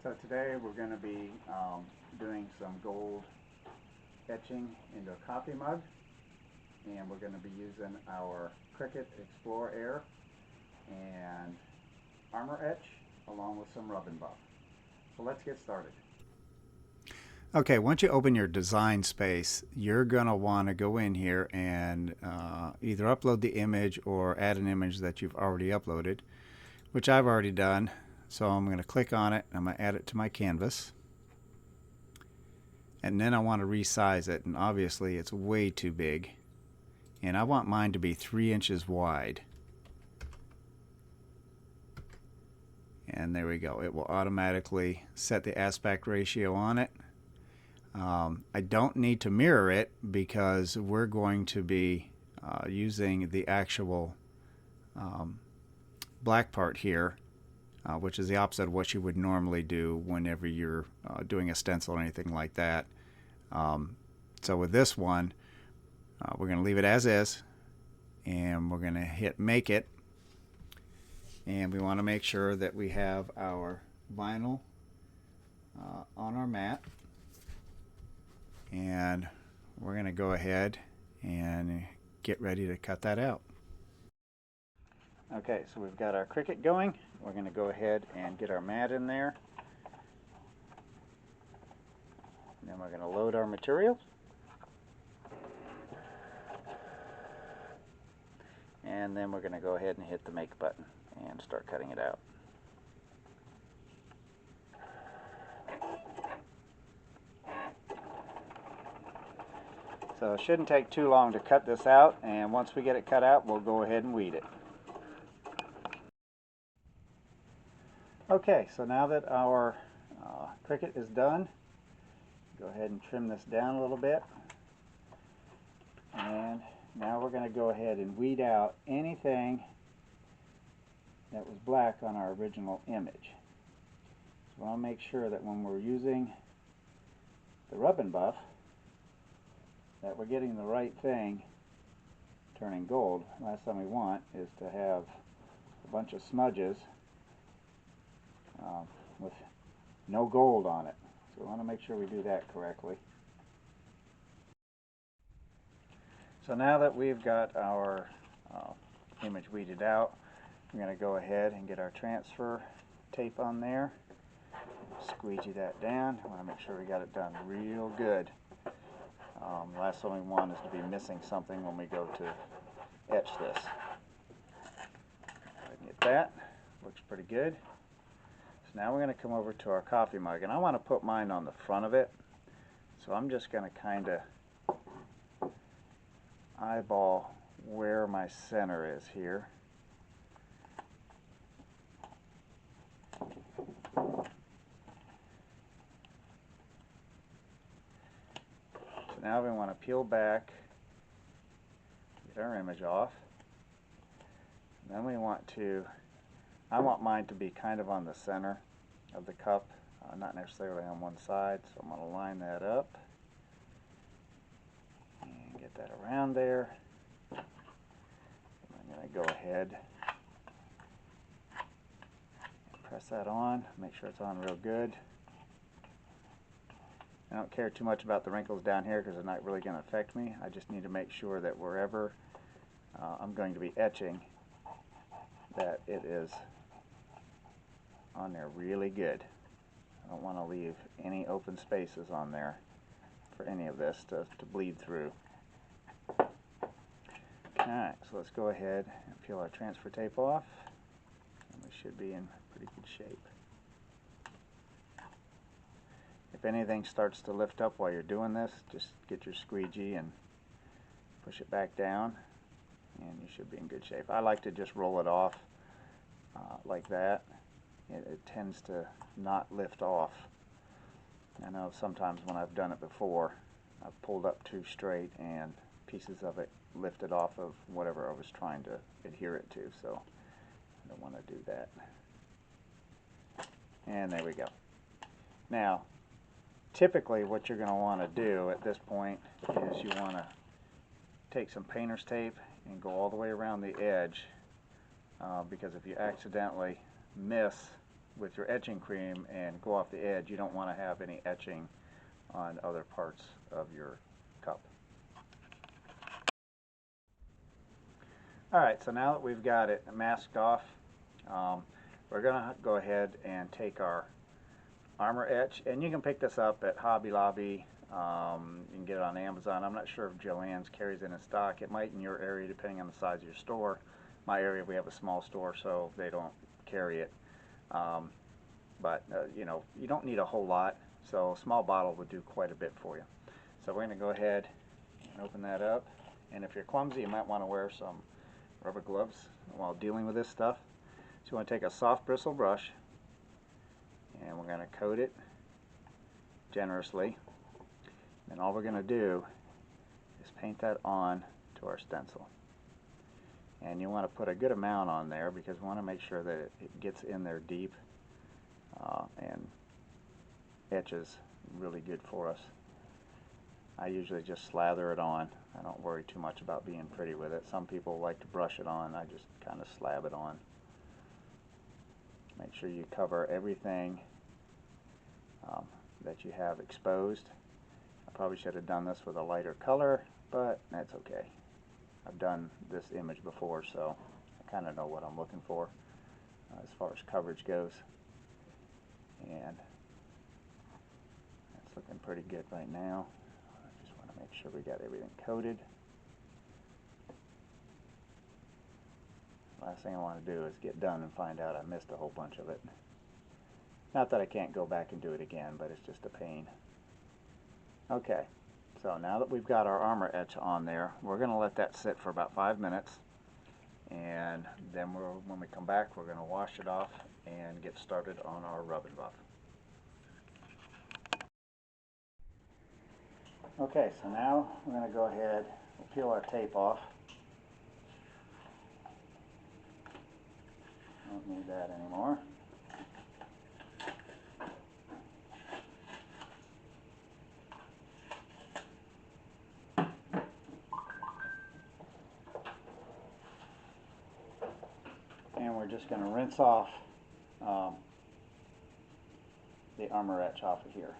So today we're going to be doing some gold etching into a coffee mug, and we're going to be using our Cricut Explorer Air and Armor Etch along with some rub and buff. So let's get started. Okay, once you open your design space, you're going to want to go in here and either upload the image or add an image that you've already uploaded, which I've already done. So I'm going to click on it and I'm going to add it to my canvas. And then I want to resize it, and obviously it's way too big. And I want mine to be 3 inches wide. And there we go. It will automatically set the aspect ratio on it. I don't need to mirror it because we're going to be using the actual black part here, which is the opposite of what you would normally do whenever you're doing a stencil or anything like that. So with this one, we're going to leave it as is, and we're going to hit Make It. And we want to make sure that we have our vinyl on our mat. And we're going to go ahead and get ready to cut that out. Okay, so we've got our Cricut going. We're going to go ahead and get our mat in there. And then we're going to load our materials. And then we're going to go ahead and hit the Make button and start cutting it out. So it shouldn't take too long to cut this out, and once we get it cut out, we'll go ahead and weed it. Okay, so now that our Cricut is done, go ahead and trim this down a little bit. And now we're going to go ahead and weed out anything that was black on our original image. So I'll make sure that when we're using the rub and buff, that we're getting the right thing turning gold. Last thing we want is to have a bunch of smudges with no gold on it. So we want to make sure we do that correctly. So now that we've got our image weeded out, we're going to go ahead and get our transfer tape on there. Squeegee that down. I want to make sure we got it done real good. Last thing we want is to be missing something when we go to etch this. I can get that. Looks pretty good. So now we're going to come over to our coffee mug, and I want to put mine on the front of it. So I'm just going to kind of eyeball where my center is here. Now we want to peel back, get our image off. And then we want to, I want mine to be kind of on the center of the cup, not necessarily on one side, so I'm going to line that up and get that around there. And I'm going to go ahead and press that on, make sure it's on real good. I don't care too much about the wrinkles down here because they're not really going to affect me. I just need to make sure that wherever I'm going to be etching, that it is on there really good. I don't want to leave any open spaces on there for any of this to bleed through. Alright, so let's go ahead and peel our transfer tape off, and we should be in pretty good shape. If anything starts to lift up while you're doing this, just get your squeegee and push it back down, and you should be in good shape. I like to just roll it off like that. It tends to not lift off. I know sometimes when I've done it before, I've pulled up too straight and pieces of it lifted off of whatever I was trying to adhere it to, so I don't want to do that. And there we go. Now, typically what you're going to want to do at this point is you want to take some painter's tape and go all the way around the edge, because if you accidentally miss with your etching cream and go off the edge, you don't want to have any etching on other parts of your cup. Alright, so now that we've got it masked off, we're going to go ahead and take our armor etch, and you can pick this up at Hobby Lobby. You can get it on Amazon. I'm not sure if Joann's carries it in stock. It might in your area depending on the size of your store. My area, we have a small store, so they don't carry it. You know, you don't need a whole lot, so a small bottle would do quite a bit for you. So we're going to go ahead and open that up, and if you're clumsy, you might want to wear some rubber gloves while dealing with this stuff. So you want to take a soft bristle brush, and we're going to coat it generously. And all we're going to do is paint that on to our stencil. And you want to put a good amount on there because we want to make sure that it gets in there deep and etches really good for us. I usually just slather it on. I don't worry too much about being pretty with it. Some people like to brush it on. I just kind of slab it on. Make sure you cover everything that you have exposed. I probably should have done this with a lighter color, but that's okay. I've done this image before, so I kind of know what I'm looking for as far as coverage goes. And that's looking pretty good right now. I just want to make sure we got everything coated. Last thing I want to do is get done and find out I missed a whole bunch of it. Not that I can't go back and do it again, but it's just a pain. Okay, so now that we've got our armor etch on there, we're going to let that sit for about 5 minutes, and then when we come back, we're going to wash it off and get started on our rub and buff. Okay, so now we're going to go ahead and peel our tape off. Don't need that anymore. And we're just going to rinse off the armor etch off of here.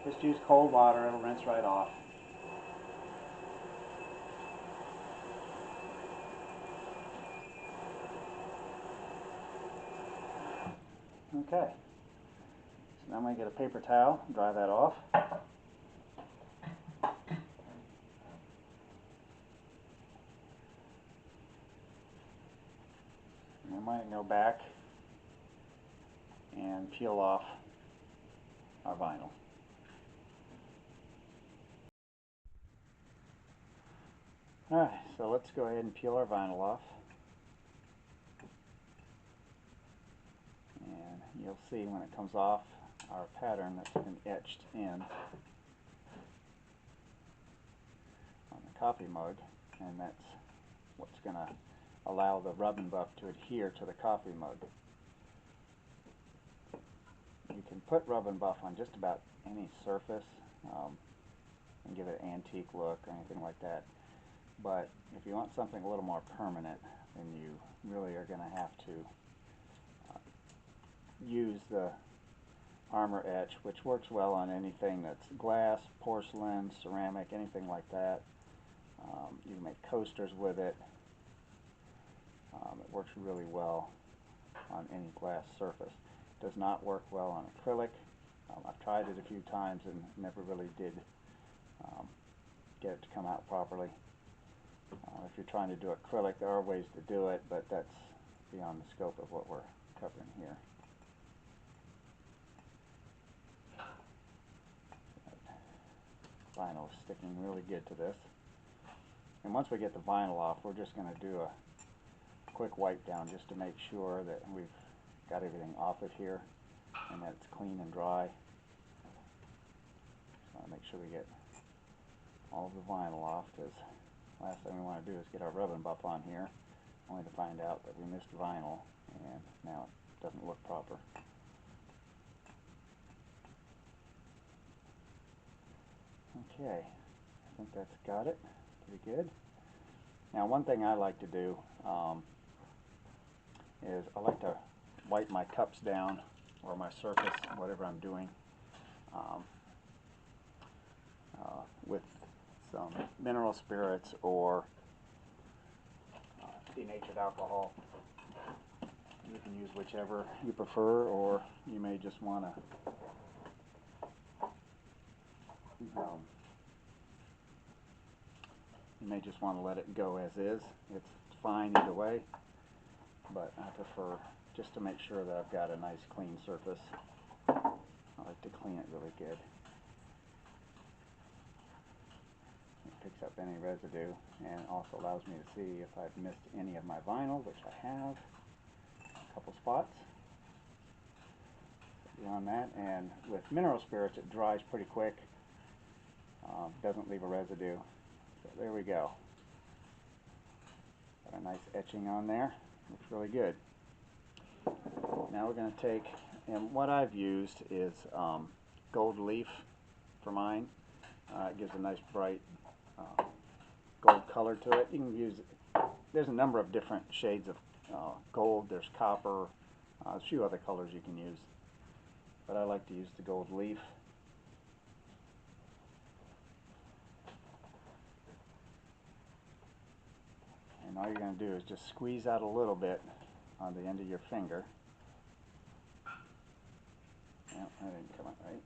Just use cold water, it'll rinse right off. Okay, so now I'm going to get a paper towel, dry that off. And I might go back and peel off our vinyl. Alright, so let's go ahead and peel our vinyl off. And you'll see when it comes off our pattern that's been etched in on the coffee mug, and that's what's going to allow the rub and buff to adhere to the coffee mug. You can put rub and buff on just about any surface and give it an antique look or anything like that. But if you want something a little more permanent, then you really are going to have to use the armor etch, which works well on anything that's glass, porcelain, ceramic, anything like that. You can make coasters with it. It works really well on any glass surface. It does not work well on acrylic. I've tried it a few times and never really did get it to come out properly. If you're trying to do acrylic, there are ways to do it, but that's beyond the scope of what we're covering here. Vinyl is sticking really good to this. And once we get the vinyl off, we're just going to do a quick wipe down just to make sure that we've got everything off of here and that it's clean and dry. Just want to make sure we get all of the vinyl off, because last thing we want to do is get our rub and buff on here only to find out that we missed vinyl and now it doesn't look proper. Okay, I think that's got it. pretty good. Now one thing I like to do is I like to wipe my cups down, or my surface, whatever I'm doing, with some mineral spirits or denatured alcohol. You can use whichever you prefer, or you may just want to let it go as is. It's fine either way, but I prefer just to make sure that I've got a nice clean surface. I like to clean it really good. It picks up any residue and also allows me to see if I've missed any of my vinyl, which I have. A couple spots. Beyond that, and with mineral spirits it dries pretty quick. Doesn't leave a residue. So there we go. Got a nice etching on there. Looks really good. Now we're going to take, and what I've used is gold leaf for mine. It gives a nice bright gold color to it. You can use, there's a number of different shades of gold. There's copper, a few other colors you can use, but I like to use the gold leaf. And all you're going to do is just squeeze out a little bit on the end of your finger. Yeah, that didn't come out right.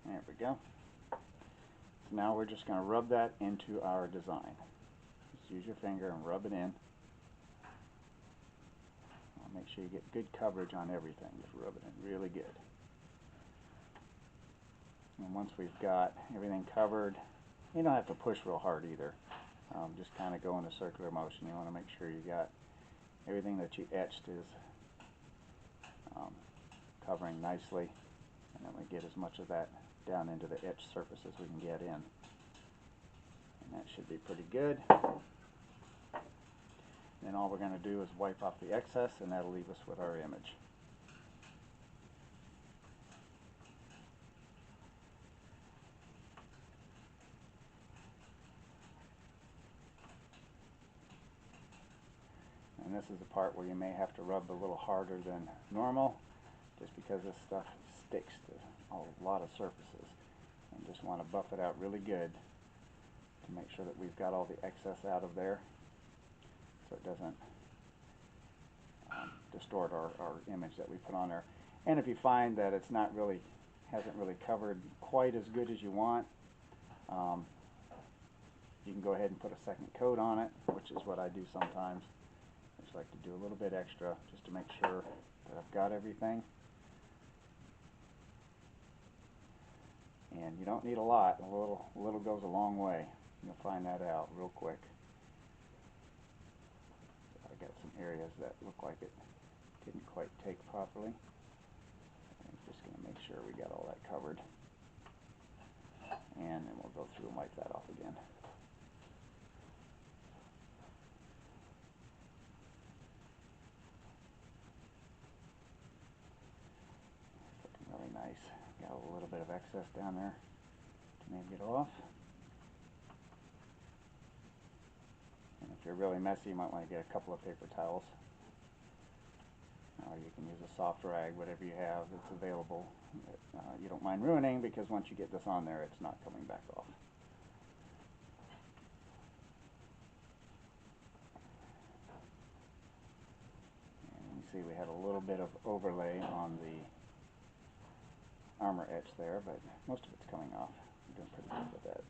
There we go. So now we're just going to rub that into our design. Just use your finger and rub it in. Make sure you get good coverage on everything. Just rub it in really good. And once we've got everything covered, you don't have to push real hard either. Just kind of go in a circular motion. You want to make sure you got everything that you etched is covering nicely, and then we get as much of that down into the etched surface as we can get in. And that should be pretty good. Then all we're going to do is wipe off the excess, and that'll leave us with our image. And this is the part where you may have to rub a little harder than normal, just because this stuff sticks to a lot of surfaces. And just want to buff it out really good to make sure that we've got all the excess out of there, so it doesn't distort our image that we put on there. And if you find that it's not really, hasn't really covered quite as good as you want, you can go ahead and put a second coat on it, which is what I do sometimes. I just like to do a little bit extra just to make sure that I've got everything. And you don't need a lot. A little goes a long way. You'll find that out real quick. I got some areas that look like it didn't quite take properly. I'm just going to make sure we got all that covered. And then we'll go through and wipe that off again. Looking really nice. Got a little bit of excess down there to maybe get off. And if you're really messy, you might want to get a couple of paper towels. Or you can use a soft rag, whatever you have that's available. You don't mind ruining, because once you get this on there, it's not coming back off. And you see we had a little bit of overlay on the armor etch there, but most of it's coming off. We're doing pretty good with that.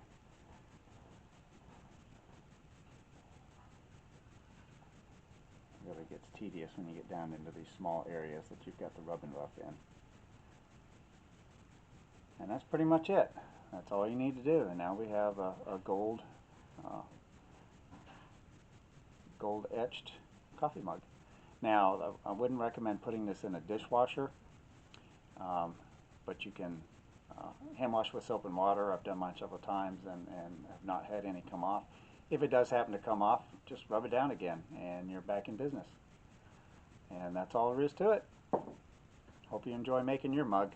It really gets tedious when you get down into these small areas that you've got the rub and rough in. And that's pretty much it. That's all you need to do. And now we have a gold etched coffee mug. Now, I wouldn't recommend putting this in a dishwasher, but you can hand wash with soap and water. I've done mine several times and have not had any come off. if it does happen to come off, just rub it down again and you're back in business. And that's all there is to it. Hope you enjoy making your mug.